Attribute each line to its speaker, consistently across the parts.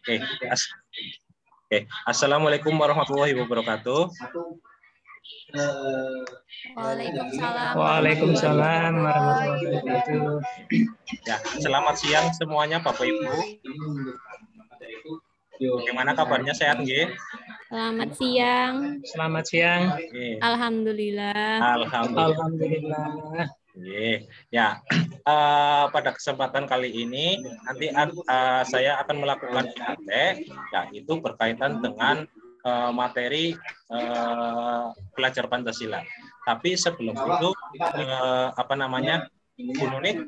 Speaker 1: Oke, oke. Assalamualaikum warahmatullahi wabarakatuh.
Speaker 2: Waalaikumsalam
Speaker 3: Waalaikumsalam warahmatullahi wabarakatuh.
Speaker 1: Ya, selamat siang semuanya Bapak Ibu. Bagaimana kabarnya, sehat nggih?
Speaker 2: Selamat siang.
Speaker 3: Selamat siang.
Speaker 1: Oke.
Speaker 2: Alhamdulillah.
Speaker 3: Alhamdulillah.
Speaker 1: Oke. Ya, pada kesempatan kali ini nanti saya akan melakukan IAT, yaitu berkaitan dengan materi belajar Pancasila. Tapi sebelum itu, Bu Nunik,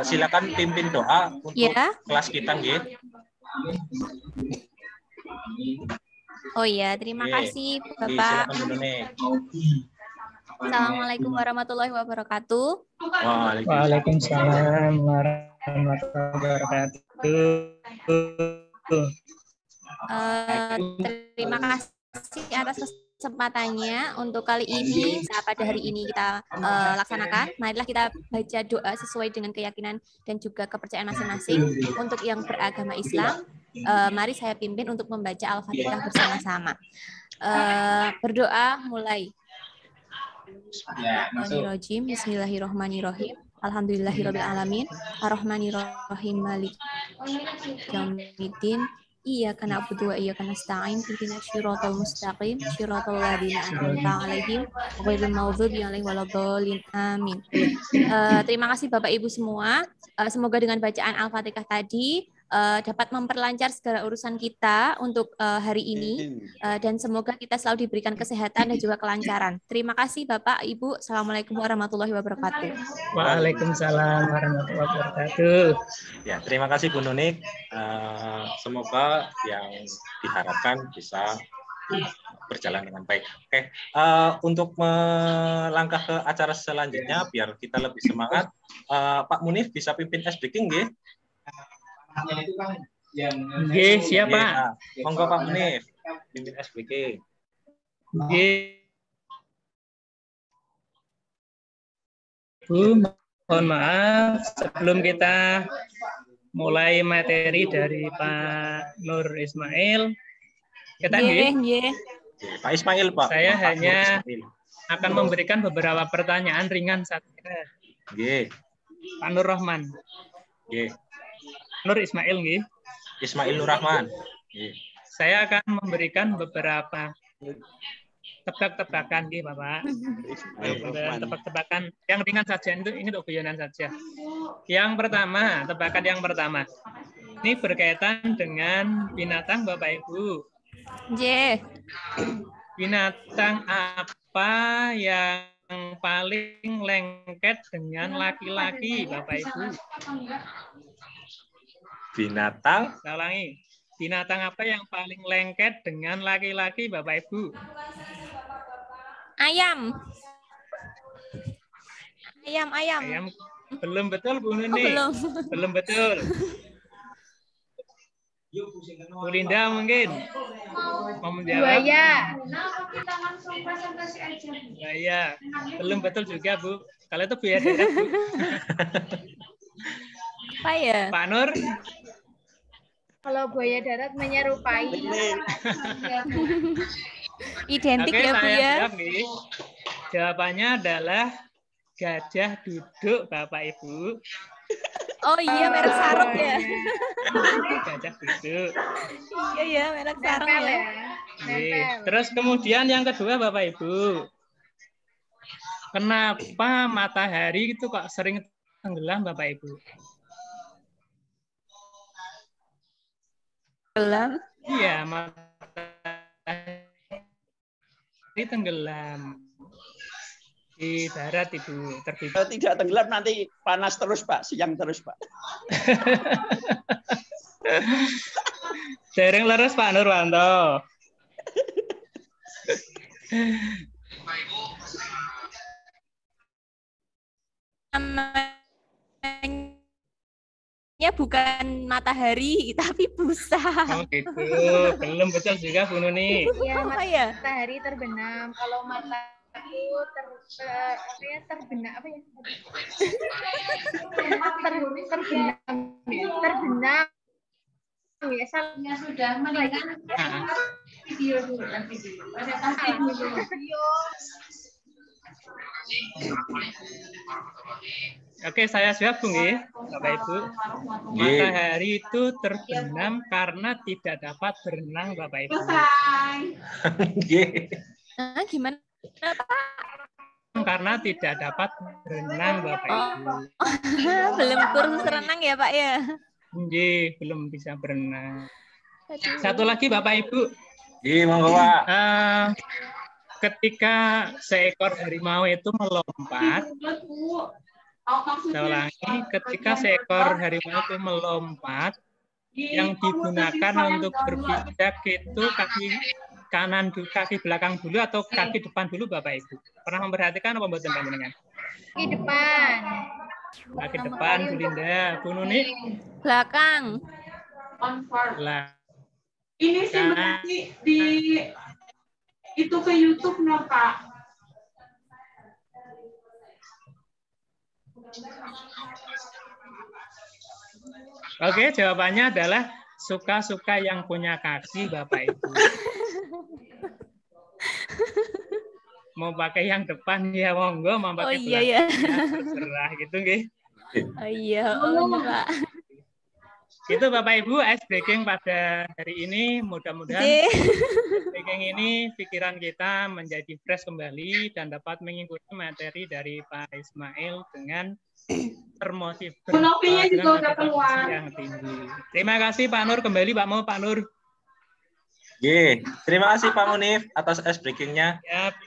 Speaker 1: silakan pimpin doa untuk kelas kita, nggih.
Speaker 2: Oh ya, terima kasih Bapak.
Speaker 1: Silakan Bu Nunik.
Speaker 2: Assalamualaikum warahmatullahi wabarakatuh.
Speaker 3: Waalaikumsalam warahmatullahi wabarakatuh.
Speaker 2: Terima kasih atas kesempatannya untuk kali ini. Pada hari ini kita laksanakan. Marilah kita baca doa sesuai dengan keyakinan dan juga kepercayaan masing-masing. Untuk yang beragama Islam, mari saya pimpin untuk membaca Al-Fatihah bersama-sama. Berdoa mulai. Bismillahirrahmanirrahim. Alhamdulillahirabbil alamin. Arrahmanirrahim. Maliki yaumiddin. Iyyaka na'budu wa iyyaka nasta'in. Ihdinas shiratal mustaqim. Shiratal ladzina an'amta 'alaihim ghairil maghdubi 'alaihim waladdallin. Amin. Terima kasih Bapak Ibu semua. Semoga dengan bacaan Al-Fatihah tadi dapat memperlancar segala urusan kita untuk hari ini, dan semoga kita selalu diberikan kesehatan dan juga kelancaran. Terima kasih Bapak, Ibu. Assalamualaikum warahmatullahi wabarakatuh.
Speaker 3: Waalaikumsalam warahmatullahi wabarakatuh.
Speaker 1: Ya, terima kasih Bu Nunik. Semoga yang diharapkan bisa berjalan dengan baik. Oke, untuk melangkah ke acara selanjutnya, biar kita lebih semangat, Pak Munif bisa pimpin SBK, nggih?
Speaker 3: Nggih, siapa?
Speaker 1: Monggo Pak Munif, pimpin SBK.
Speaker 3: Nggih. Bu, mohon maaf sebelum kita mulai materi dari Pak Nur Ismail. Kita nggih.
Speaker 1: Pak Ismail, Pak.
Speaker 3: Saya
Speaker 1: Pak
Speaker 3: hanya akan memberikan beberapa pertanyaan ringan saja.
Speaker 1: Nggih.
Speaker 3: Pak Nur Rahman.
Speaker 1: Nggih.
Speaker 3: Nur Ismail nggih.
Speaker 1: Ismail Nur Rahman.
Speaker 3: Saya akan memberikan beberapa tebak-tebakan nggih, Bapak. Tebak-tebakan yang ringan saja, ini untuk guyonan saja. Yang pertama, tebakan yang pertama. Ini berkaitan dengan binatang Bapak Ibu. Binatang apa yang paling lengket dengan laki-laki Bapak Ibu?
Speaker 1: Binatang?
Speaker 3: Saya ulangi. Binatang apa yang paling lengket dengan laki-laki Bapak Ibu?
Speaker 2: Ayam.
Speaker 3: Ayam. Belum betul Bu Nuni. Belum betul. Bu Linda mungkin mau menjawab. Buaya. Belum betul juga Bu. Kalau itu buaya darat Bu.
Speaker 2: Apa ya?
Speaker 3: Pak Nur?
Speaker 4: Kalau buaya darat menyerupai.
Speaker 2: Identik ya Bu ya.
Speaker 3: Jawabannya adalah gajah duduk Bapak Ibu.
Speaker 2: Oh iya, merek sarung ya.
Speaker 3: Gajah duduk.
Speaker 2: Iya ya, merek sarung ya.
Speaker 3: Terus kemudian yang kedua Bapak Ibu. Kenapa matahari itu kok sering tenggelam Bapak Ibu?
Speaker 2: Tenggelam?
Speaker 3: Iya, matahari tenggelam. Di barat Ibu terbit.
Speaker 5: Tidak tenggelam nanti panas terus Pak, siang terus Pak.
Speaker 3: Dereng leres Pak Nurwanto.
Speaker 2: Namanya bukan matahari, tapi busa.
Speaker 3: Oh gitu, belum betul juga Bu Nuni.
Speaker 4: Ya, matahari terbenam. Kalau matahari terbenam apa ya? Terbenam Ya,
Speaker 6: sudah mendingan video dulu video. Presentasi dulu.
Speaker 3: Oke, saya jawab Bung ya, Bapak Ibu. Matahari itu terbenam karena tidak dapat berenang, Bapak Ibu.
Speaker 2: Gimana Pak?
Speaker 3: Karena tidak dapat berenang, Bapak Ibu.
Speaker 2: Belum kursus renang ya Pak ya?
Speaker 3: Nggih, belum bisa berenang. Satu lagi Bapak Ibu.
Speaker 1: Iya, monggo Pak.
Speaker 3: Ketika seekor harimau itu melompat, saya ulangi, ketika seekor harimau itu melompat, yang digunakan untuk berpijak itu kaki kanan dulu, kaki belakang dulu atau kaki depan dulu Bapak Ibu? Pernah memperhatikan apa mboten panjenengan?
Speaker 4: Kaki depan.
Speaker 3: Kaki depan, Bu Linda, Bu Nuni?
Speaker 2: Belakang.
Speaker 6: Ini sih nanti di itu ke YouTube no Kak.
Speaker 3: Oke, jawabannya adalah suka-suka yang punya kaki, Bapak Ibu. Mau pakai yang depan ya monggo, mau pakai belakang
Speaker 2: iya.
Speaker 3: terserah gitu nggih.
Speaker 2: Oh iya, Pak.
Speaker 3: Itu Bapak Ibu ice breaking pada hari ini, mudah-mudahan breaking ini pikiran kita menjadi fresh kembali dan dapat mengikuti materi dari Pak Ismail dengan termotivasi dengan motivasi yang tinggi. Terima kasih Pak Nur, kembali Pak Nur.
Speaker 1: Terima kasih Pak Munif atas ice breaking-nya.
Speaker 3: Yap.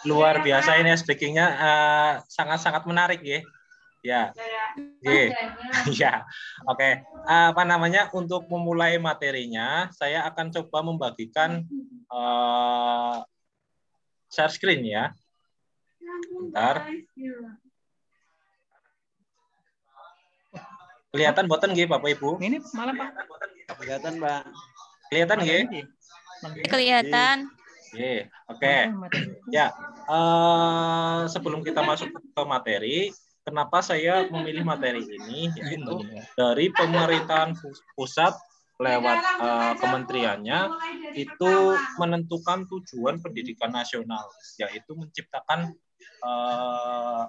Speaker 1: Luar biasa ini ice breaking-nya, sangat-sangat menarik ya. Ya. Ya. Oke. Apa namanya, untuk memulai materinya, saya akan coba membagikan share screen ya. Bentar. Kelihatan boten nggih Bapak Ibu?
Speaker 3: Ini malah Pak.
Speaker 5: Kelihatan, Pak.
Speaker 1: Kelihatan nggih?
Speaker 2: Kelihatan.
Speaker 1: Oke. Ya, sebelum kita masuk ke materi, kenapa saya memilih materi ini? Yaitu dari pemerintahan pusat lewat kementeriannya itu menentukan tujuan pendidikan nasional, yaitu menciptakan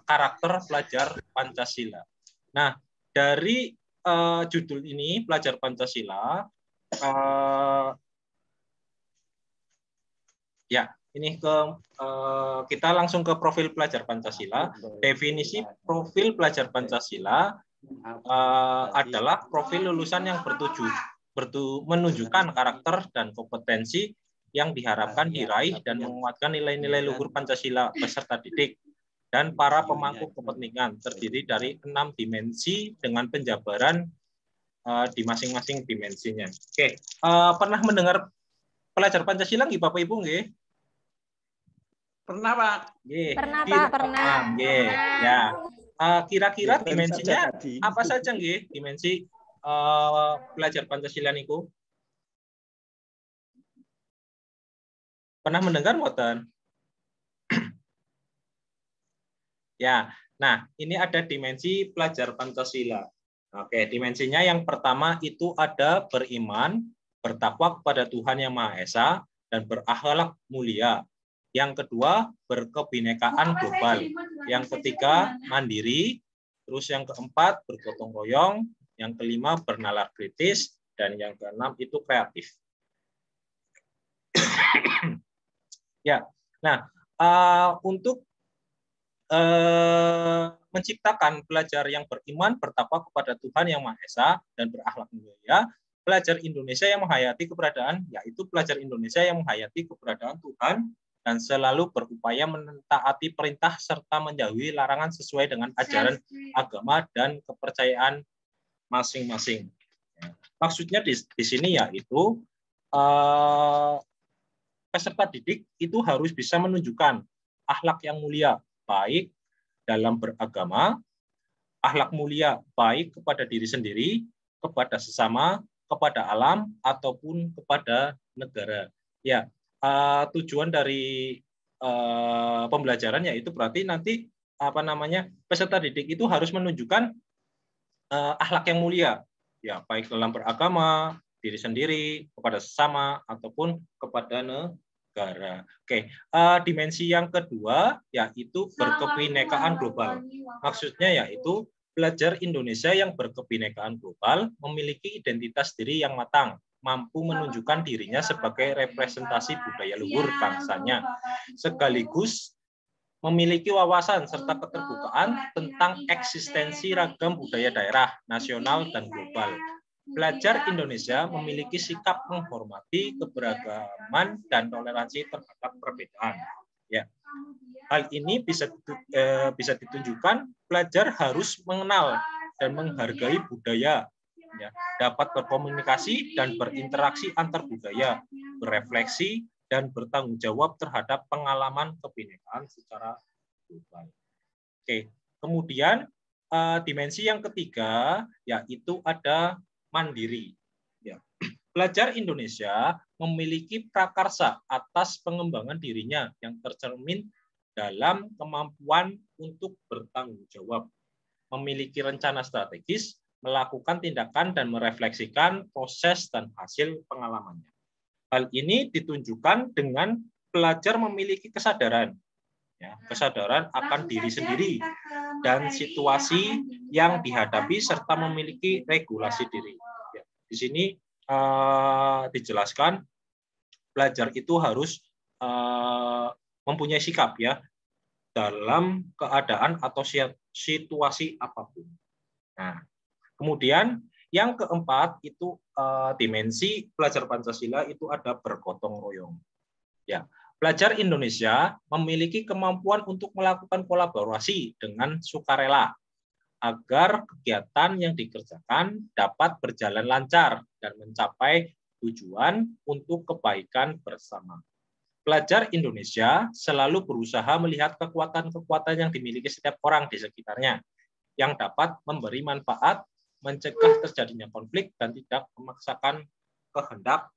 Speaker 1: karakter pelajar Pancasila. Nah, dari judul ini, Pelajar Pancasila, ya, ini kita langsung ke profil pelajar Pancasila. Definisi profil pelajar Pancasila adalah profil lulusan yang menunjukkan karakter dan kompetensi yang diharapkan diraih dan menguatkan nilai-nilai luhur Pancasila peserta didik dan para pemangku kepentingan, terdiri dari 6 dimensi dengan penjabaran di masing-masing dimensinya. Oke, pernah mendengar pelajar Pancasila nggih Bapak Ibu nggih?
Speaker 5: Pernah, Pak.
Speaker 2: Pernah, Pak. Pernah.
Speaker 1: Ya. Kira-kira dimensinya apa saja nggih? Dimensi pelajar Pancasila niku? Pernah mendengar mboten? Ya. Nah, ini ada dimensi pelajar Pancasila. Oke, dimensinya yang pertama itu ada beriman, bertakwa kepada Tuhan Yang Maha Esa, dan berakhlak mulia. Yang kedua, berkebinekaan global. Yang ketiga, mandiri. Terus yang keempat, bergotong royong. Yang kelima, bernalar kritis. Dan yang keenam, itu kreatif. Ya, nah, untuk menciptakan pelajar yang beriman, bertakwa kepada Tuhan Yang Maha Esa, dan berakhlak mulia, pelajar Indonesia yang menghayati keberadaan, yaitu pelajar Indonesia yang menghayati keberadaan Tuhan, dan selalu berupaya mentaati perintah serta menjauhi larangan sesuai dengan ajaran agama dan kepercayaan masing-masing. Maksudnya di sini yaitu peserta didik itu harus bisa menunjukkan akhlak yang mulia, baik dalam beragama, akhlak mulia baik kepada diri sendiri, kepada sesama, kepada alam, ataupun kepada negara. Ya. Tujuan dari pembelajaran yaitu berarti nanti peserta didik itu harus menunjukkan akhlak yang mulia, ya baik dalam beragama, diri sendiri, kepada sesama, ataupun kepada negara. Oke, dimensi yang kedua yaitu berkebinekaan global. Maksudnya yaitu pelajar Indonesia yang berkebinekaan global memiliki identitas diri yang matang, mampu menunjukkan dirinya sebagai representasi budaya luhur bangsanya, sekaligus memiliki wawasan serta keterbukaan tentang eksistensi ragam budaya daerah, nasional, dan global. Pelajar Indonesia memiliki sikap menghormati keberagaman dan toleransi terhadap perbedaan. Ya. Hal ini bisa ditunjukkan pelajar harus mengenal dan menghargai budaya, ya, dapat berkomunikasi dan berinteraksi antar budaya, berefleksi dan bertanggung jawab terhadap pengalaman kebinekaan secara global. Oke, kemudian dimensi yang ketiga yaitu ada mandiri. Ya. Pelajar Indonesia memiliki prakarsa atas pengembangan dirinya yang tercermin dalam kemampuan untuk bertanggung jawab, memiliki rencana strategis, melakukan tindakan dan merefleksikan proses dan hasil pengalamannya. Hal ini ditunjukkan dengan pelajar memiliki kesadaran, ya, kesadaran akan diri sendiri dan situasi yang dihadapi serta memiliki regulasi diri. Ya, di sini dijelaskan pelajar itu harus mempunyai sikap, ya, dalam keadaan atau situasi apapun. Nah, kemudian yang keempat itu dimensi pelajar Pancasila itu ada bergotong royong. Ya, pelajar Indonesia memiliki kemampuan untuk melakukan kolaborasi dengan sukarela agar kegiatan yang dikerjakan dapat berjalan lancar dan mencapai tujuan untuk kebaikan bersama. Pelajar Indonesia selalu berusaha melihat kekuatan-kekuatan yang dimiliki setiap orang di sekitarnya yang dapat memberi manfaat, mencegah terjadinya konflik, dan tidak memaksakan kehendak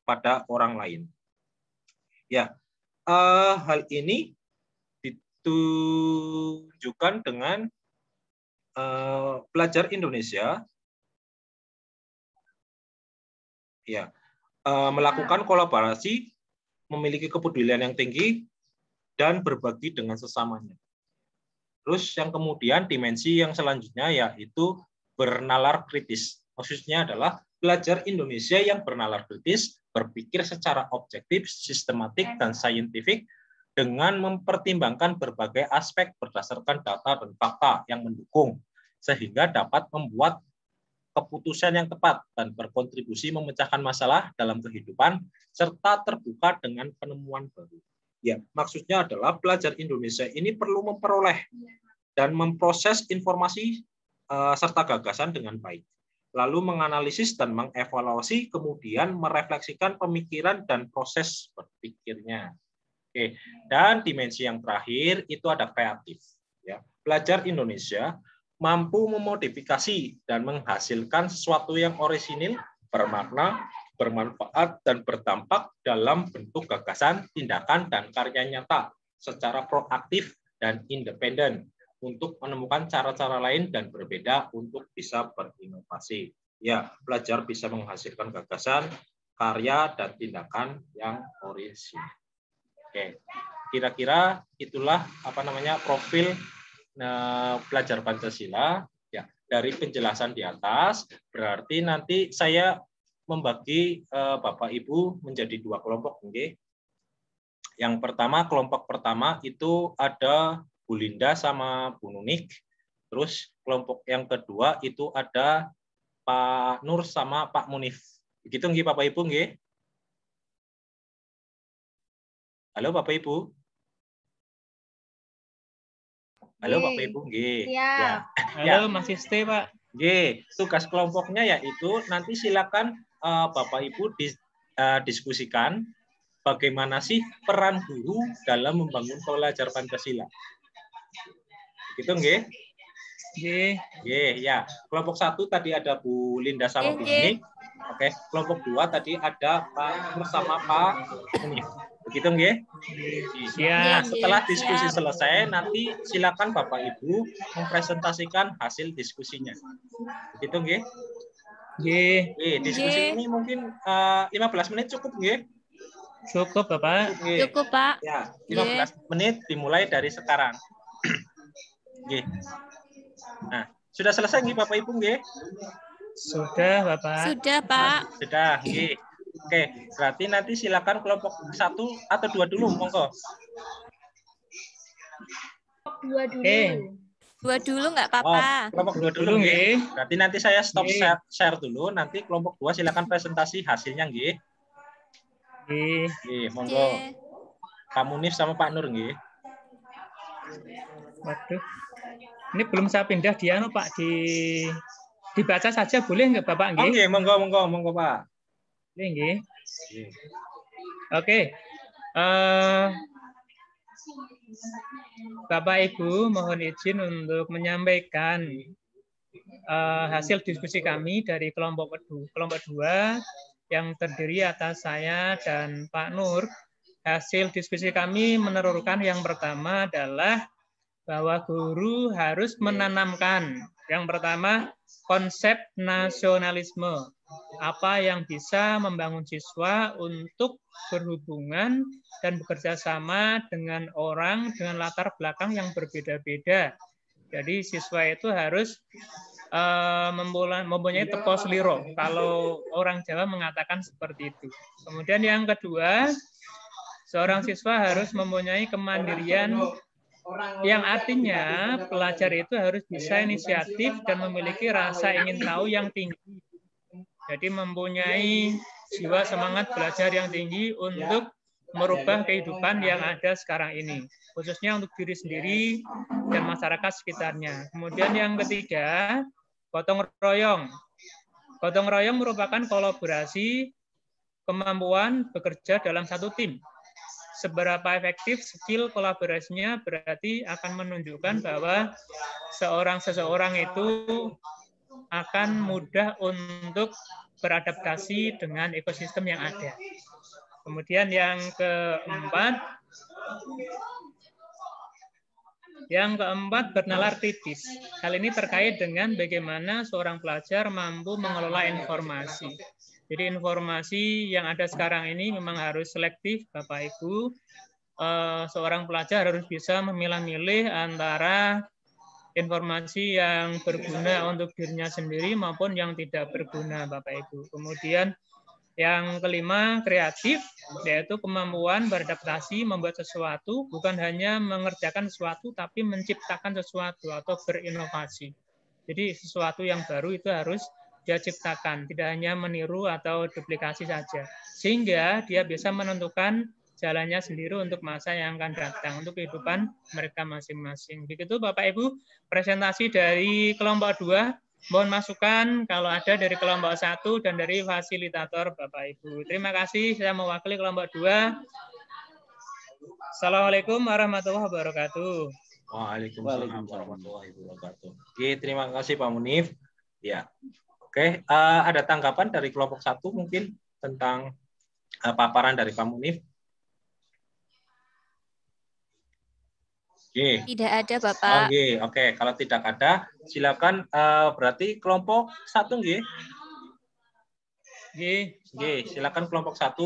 Speaker 1: pada orang lain. Ya, hal ini ditunjukkan dengan pelajar Indonesia, ya, melakukan kolaborasi, memiliki kepedulian yang tinggi, dan berbagi dengan sesamanya. Terus yang kemudian dimensi yang selanjutnya yaitu bernalar kritis. Maksudnya adalah pelajar Indonesia yang bernalar kritis, berpikir secara objektif, sistematik, dan saintifik dengan mempertimbangkan berbagai aspek berdasarkan data dan fakta yang mendukung, sehingga dapat membuat keputusan yang tepat dan berkontribusi memecahkan masalah dalam kehidupan serta terbuka dengan penemuan baru. Ya, maksudnya adalah pelajar Indonesia ini perlu memperoleh dan memproses informasi serta gagasan dengan baik, lalu menganalisis dan mengevaluasi, kemudian merefleksikan pemikiran dan proses berpikirnya. Oke, dan dimensi yang terakhir itu ada kreatif. Ya, pelajar Indonesia mampu memodifikasi dan menghasilkan sesuatu yang orisinil, bermakna, bermanfaat, dan berdampak dalam bentuk gagasan, tindakan, dan karya nyata secara proaktif dan independen untuk menemukan cara-cara lain dan berbeda untuk bisa berinovasi. Ya, pelajar bisa menghasilkan gagasan, karya, dan tindakan yang orisinil. Oke, kira-kira itulah profil pelajar Pancasila, ya. Dari penjelasan di atas berarti nanti saya membagi Bapak Ibu menjadi dua kelompok, okay? Yang pertama, kelompok pertama itu ada Bu Linda sama Bu Nunik. Terus kelompok yang kedua itu ada Pak Nur sama Pak Munif. Begitu nggih Bapak Ibu nggih? Halo Bapak Ibu. Halo Bapak Ibu, nggih. Ya.
Speaker 3: Halo Mas Isti, Pak.
Speaker 1: Nggih, tugas kelompoknya yaitu nanti silakan Bapak Ibu diskusikan bagaimana sih peran guru dalam membangun pelajar Pancasila. Gitu nggih?
Speaker 3: Nggih.
Speaker 1: Nggih, ya. Kelompok 1 tadi ada Bu Linda sama Bu Nik. Oke, kelompok 2 tadi ada Pak Nur sama Pak Munif. Begitu nggih? Nah, setelah diskusi selesai, nanti silakan Bapak Ibu mempresentasikan hasil diskusinya. Begitu nggih?
Speaker 3: Nggih.
Speaker 1: Diskusi ini mungkin 15 menit cukup nggih?
Speaker 3: Cukup, Bapak.
Speaker 1: Nggih.
Speaker 2: Cukup, Pak.
Speaker 1: Ya, 15 menit dimulai dari sekarang. Nggih. Nah, sudah selesai nggih Bapak Ibu nggih?
Speaker 3: Sudah, Bapak.
Speaker 2: Sudah, Pak.
Speaker 1: Sudah, nggih. Oke, berarti nanti silakan kelompok 1 atau 2 dulu, monggo.
Speaker 4: 2 dulu.
Speaker 3: Oke.
Speaker 2: 2 dulu nggak
Speaker 1: Oh,
Speaker 2: apa-apa.
Speaker 1: kelompok 2 dulu nggih. Berarti nanti saya stop share dulu, nanti kelompok 2 silakan presentasi hasilnya nggih.
Speaker 3: Nggih.
Speaker 1: Nggih, monggo. Pak Munif sama Pak Nur nggih.
Speaker 3: Waduh. Ini belum saya pindah dia Pak dibaca saja boleh nggak Bapak nggih?
Speaker 1: Oke, monggo Pak.
Speaker 3: Nggih. Oke. Bapak Ibu mohon izin untuk menyampaikan hasil diskusi kami dari kelompok 2 yang terdiri atas saya dan Pak Nur. Hasil diskusi kami menerurkan yang pertama adalah bahwa guru harus menanamkan yang pertama konsep nasionalisme. Apa yang bisa membangun siswa untuk berhubungan dan bekerja sama dengan orang dengan latar belakang yang berbeda-beda. Jadi siswa itu harus mempunyai teko seliro. Kalau orang Jawa mengatakan seperti itu. Kemudian yang kedua, seorang siswa harus mempunyai kemandirian yang artinya pelajar itu harus bisa inisiatif dan memiliki rasa ingin tahu yang tinggi. Jadi mempunyai jiwa semangat belajar yang tinggi untuk merubah kehidupan yang ada sekarang ini, khususnya untuk diri sendiri dan masyarakat sekitarnya. Kemudian yang ketiga, gotong royong. Gotong royong merupakan kolaborasi kemampuan bekerja dalam satu tim. Seberapa efektif skill kolaborasinya berarti akan menunjukkan bahwa seseorang itu akan mudah untuk beradaptasi dengan ekosistem yang ada. Kemudian yang keempat bernalar kritis. Hal ini terkait dengan bagaimana seorang pelajar mampu mengelola informasi. Jadi informasi yang ada sekarang ini memang harus selektif, Bapak Ibu. Seorang pelajar harus bisa memilah-milih antara informasi yang berguna untuk dirinya sendiri maupun yang tidak berguna, Bapak Ibu. Kemudian yang kelima, kreatif, yaitu kemampuan beradaptasi, membuat sesuatu, bukan hanya mengerjakan sesuatu, tapi menciptakan sesuatu atau berinovasi. Jadi sesuatu yang baru itu harus dia ciptakan, tidak hanya meniru atau duplikasi saja. Sehingga dia bisa menentukan jalannya sendiri untuk masa yang akan datang, untuk kehidupan mereka masing-masing. Begitu Bapak Ibu, presentasi dari kelompok 2. Mohon masukan kalau ada dari kelompok 1 dan dari fasilitator Bapak Ibu. Terima kasih, saya mewakili kelompok 2. Assalamualaikum warahmatullahi wabarakatuh.
Speaker 1: Waalaikumsalam warahmatullahi wabarakatuh. Oke, terima kasih Pak Munif. Ya. Oke, ada tanggapan dari kelompok 1 mungkin tentang paparan dari Pak Munif? Oke.
Speaker 2: Tidak ada, Bapak.
Speaker 1: Oke. Kalau tidak ada, silakan berarti kelompok 1 nggih. Nggih, silakan kelompok 1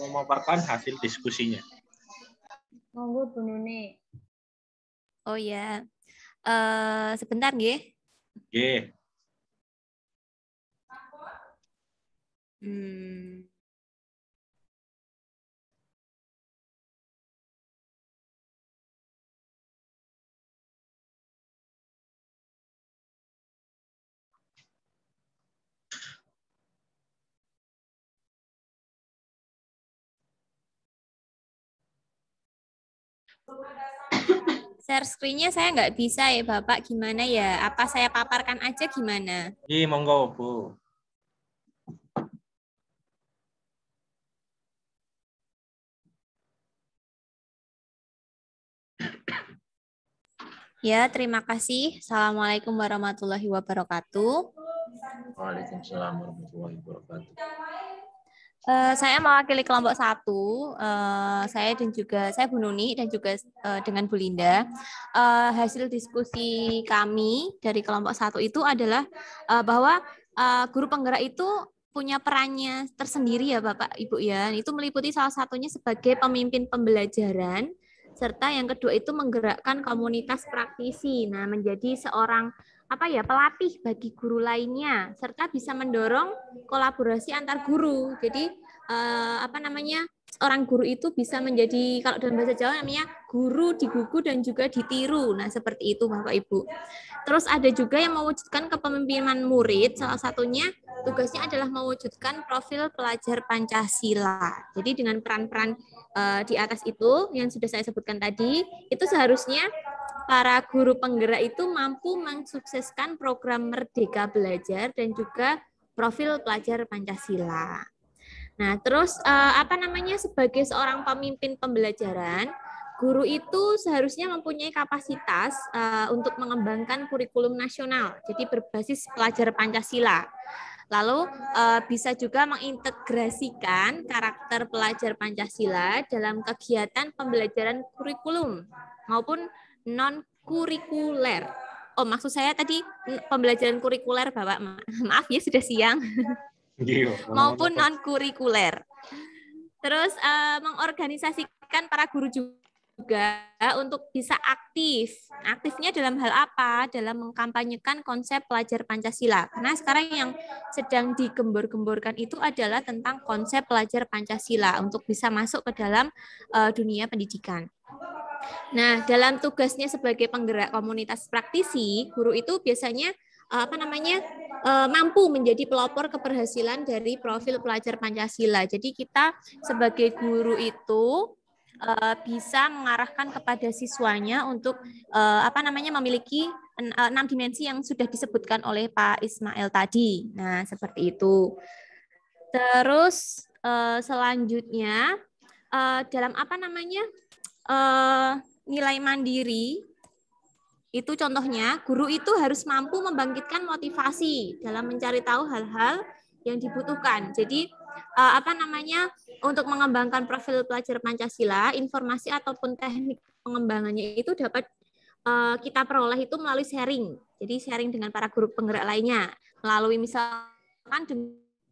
Speaker 1: memaparkan hasil diskusinya.
Speaker 4: Monggo Bu Nuni.
Speaker 2: Oh ya. Sebentar nggih.
Speaker 1: Nggih.
Speaker 2: Share screen-nya saya nggak bisa ya Bapak, gimana ya? Apa saya paparkan aja gimana?
Speaker 1: Iya, monggo Bu.
Speaker 2: Ya, terima kasih. Assalamualaikum warahmatullahi wabarakatuh.
Speaker 1: Waalaikumsalam warahmatullahi wabarakatuh.
Speaker 2: Saya mewakili kelompok 1, saya Bu Nuni dan juga dengan Bu Linda. Hasil diskusi kami dari kelompok 1 itu adalah bahwa guru penggerak itu punya perannya tersendiri ya Bapak Ibu ya. Itu meliputi salah satunya sebagai pemimpin pembelajaran, serta yang kedua itu menggerakkan komunitas praktisi. Nah, menjadi seorang pelatih bagi guru lainnya, serta bisa mendorong kolaborasi antar guru. Jadi seorang guru itu bisa menjadi, kalau dalam bahasa Jawa namanya guru digugu dan juga ditiru. Nah, seperti itu Bapak Ibu. Terus ada juga yang mewujudkan kepemimpinan murid, salah satunya tugasnya adalah mewujudkan profil pelajar Pancasila. Jadi dengan peran-peran di atas itu yang sudah saya sebutkan tadi, itu seharusnya para guru penggerak itu mampu mensukseskan program Merdeka Belajar dan juga profil pelajar Pancasila. Nah, terus sebagai seorang pemimpin pembelajaran, guru itu seharusnya mempunyai kapasitas untuk mengembangkan kurikulum nasional, jadi berbasis pelajar Pancasila. Lalu bisa juga mengintegrasikan karakter pelajar Pancasila dalam kegiatan pembelajaran kurikulum maupun non-kurikuler. Oh, maksud saya tadi pembelajaran kurikuler, Bapak. Maaf ya, sudah siang. Maupun non-kurikuler. Terus mengorganisasikan para guru juga untuk bisa aktif. Aktifnya dalam hal apa? Dalam mengkampanyekan konsep pelajar Pancasila. Karena sekarang yang sedang digembor-gemborkan itu adalah tentang konsep pelajar Pancasila untuk bisa masuk ke dalam dunia pendidikan. Nah, dalam tugasnya sebagai penggerak komunitas praktisi, guru itu biasanya mampu menjadi pelopor keberhasilan dari profil pelajar Pancasila. Jadi kita sebagai guru itu bisa mengarahkan kepada siswanya untuk memiliki 6 dimensi yang sudah disebutkan oleh Pak Ismail tadi. Nah, seperti itu. Terus selanjutnya dalam nilai mandiri itu contohnya guru itu harus mampu membangkitkan motivasi dalam mencari tahu hal-hal yang dibutuhkan. Jadi untuk mengembangkan profil pelajar Pancasila, informasi ataupun teknik pengembangannya itu dapat kita peroleh itu melalui sharing. Jadi sharing dengan para guru penggerak lainnya, melalui misalkan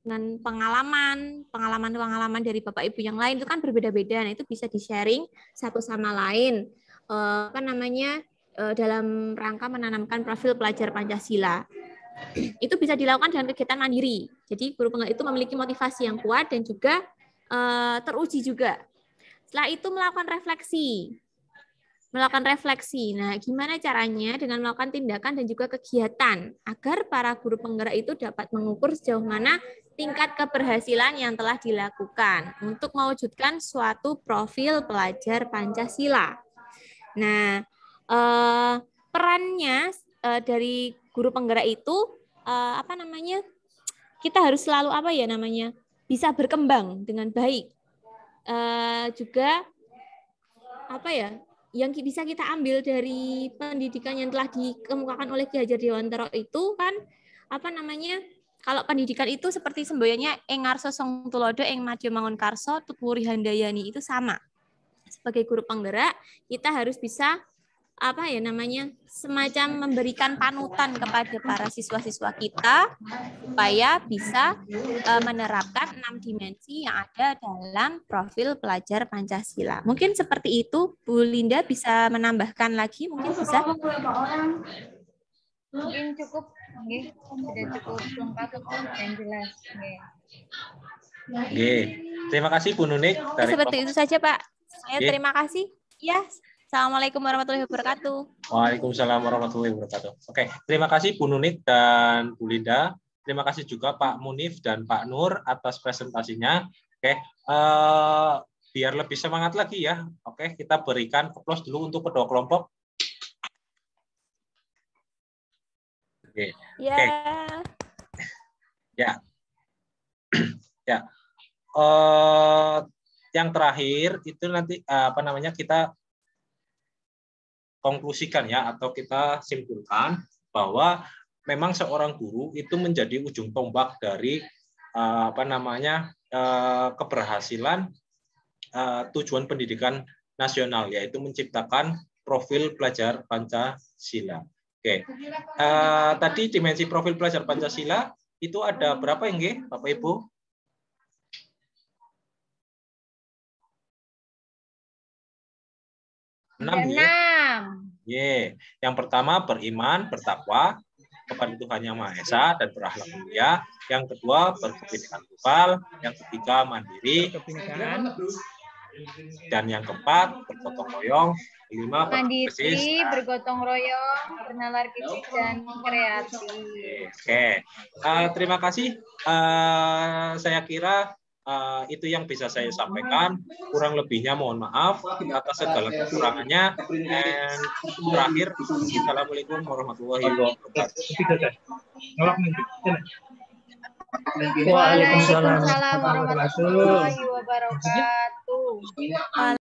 Speaker 2: dengan pengalaman dari Bapak Ibu yang lain itu kan berbeda-beda. Nah, itu bisa di-sharing satu sama lain. Dalam rangka menanamkan profil pelajar Pancasila. Itu bisa dilakukan dengan kegiatan mandiri. Jadi guru penggerak itu memiliki motivasi yang kuat dan juga teruji juga. Setelah itu melakukan refleksi. Nah, gimana caranya dengan melakukan tindakan dan juga kegiatan agar para guru penggerak itu dapat mengukur sejauh mana tingkat keberhasilan yang telah dilakukan untuk mewujudkan suatu profil pelajar Pancasila. Nah, perannya dari guru penggerak itu kita harus selalu bisa berkembang dengan baik. Juga yang bisa kita ambil dari pendidikan yang telah dikemukakan oleh Ki Hajar Dewantara itu kan kalau pendidikan itu seperti semboyannya ing ngarsa song tulodo ing madya mangun karso tutwuri handayani, itu sama. Sebagai guru penggerak kita harus bisa semacam memberikan panutan kepada para siswa-siswa kita supaya bisa menerapkan 6 dimensi yang ada dalam profil pelajar Pancasila. Mungkin seperti itu, Bu Linda bisa menambahkan lagi, mungkin bisa.
Speaker 4: Mungkin cukup, sudah cukup lengkap dan jelas.
Speaker 1: Terima kasih Bu Nunik.
Speaker 2: Seperti itu saja Pak. Saya terima kasih. Ya. Assalamualaikum warahmatullahi wabarakatuh.
Speaker 1: Waalaikumsalam warahmatullahi wabarakatuh. Oke, terima kasih Bu Nunik dan Bu Linda. Terima kasih juga Pak Munif dan Pak Nur atas presentasinya. Oke, biar lebih semangat lagi ya. Oke, kita berikan aplaus dulu untuk kedua kelompok. Oke.
Speaker 2: Ya.
Speaker 1: Oke. Ya. Ya. Yang terakhir itu nanti kita konklusikan ya, atau kita simpulkan bahwa memang seorang guru itu menjadi ujung tombak dari keberhasilan tujuan pendidikan nasional, yaitu menciptakan profil pelajar Pancasila. Oke. Tadi dimensi profil pelajar Pancasila itu ada berapa nggih, Bapak Ibu? Enam. Yang pertama beriman, bertakwa kepada Tuhan Yang Maha Esa dan berakhlak mulia. Yang kedua berkebinekaan tunggal. Yang ketiga mandiri. Dan yang keempat bergotong royong. Kelima
Speaker 4: mandiri, bergotong royong, bernalar kritis dan kreatif.
Speaker 1: Oke. Terima kasih. Saya kira itu yang bisa saya sampaikan. Kurang lebihnya mohon maaf atas segala kekurangannya. Dan terakhir, Assalamualaikum warahmatullahi wabarakatuh.
Speaker 4: Waalaikumsalam warahmatullahi wabarakatuh.